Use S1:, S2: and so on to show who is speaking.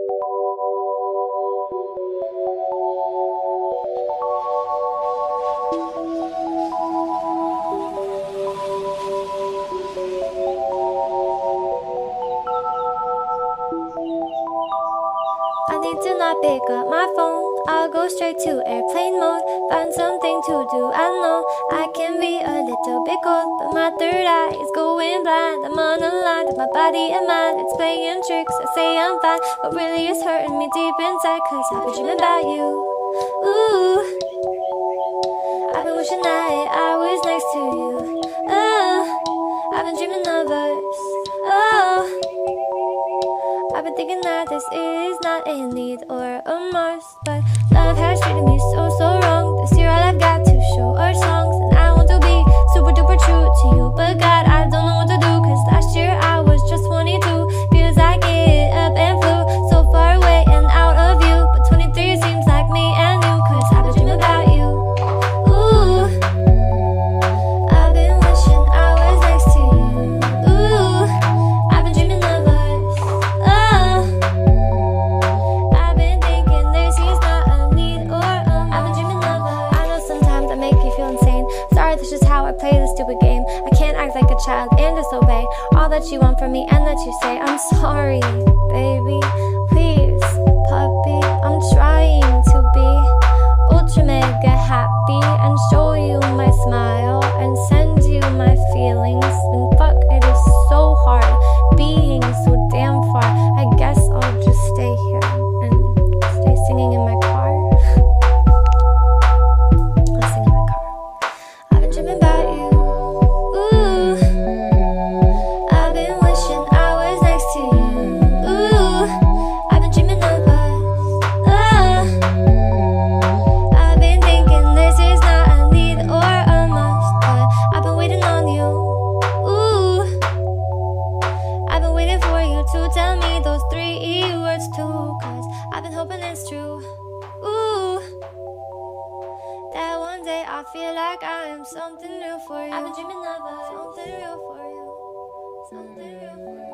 S1: I need to not pick up my phone. I'll go straight to airplane mode. Find something to do. I know I can be a little bit cold, but my third eye is going blind. I'm on a line with my body and mind. It's playing tricks. I say I'm fine, but really it's hurting me deep inside. Cause I've been dreaming about you. Ooh, I've been wishing that I was next to you. Oh, I've been dreaming of us. Oh, I've been thinking that this is not a need or a must, but love has treated me so wrong. This year all I've got to show are songs, and I want to be super duper true to you, but God, I don't know what to do. Cause last year I was just 22. Feels like it up and flew so far away and out of view, but 23 seems like me and you. Cause I've been dreaming about you. Ooh, I've been wishing I was next to you. Ooh, I've been dreaming of us. Oh, I've been thinking this is not a need or a must. I've been dreaming of us. I know sometimes I make you feel insane. Sorry, that's just how I play this stupid game. I can't act like a child and disobey all that you want from me and that you say. I'm sorry, baby. Please, puppy. I'm trying to be ultra mega happy and show you my smile and send you my feelings. And fuck, it is so hard being so damn far. I guess I'll just stay here and stay singing in my car. I'll sing in my car. I've been dreaming about you. Ooh, I've been wishing I was next to you. Ooh, I've been dreaming of us. Oh, I've been thinking this is not a need or a must, but I've been waiting on you. Ooh, I've been waiting for you to tell me those 3 words too. Cause I've been hoping it's true. Ooh, that one day I feel like I am something real for you. I've been dreaming of us. Something real for you. Something real for you.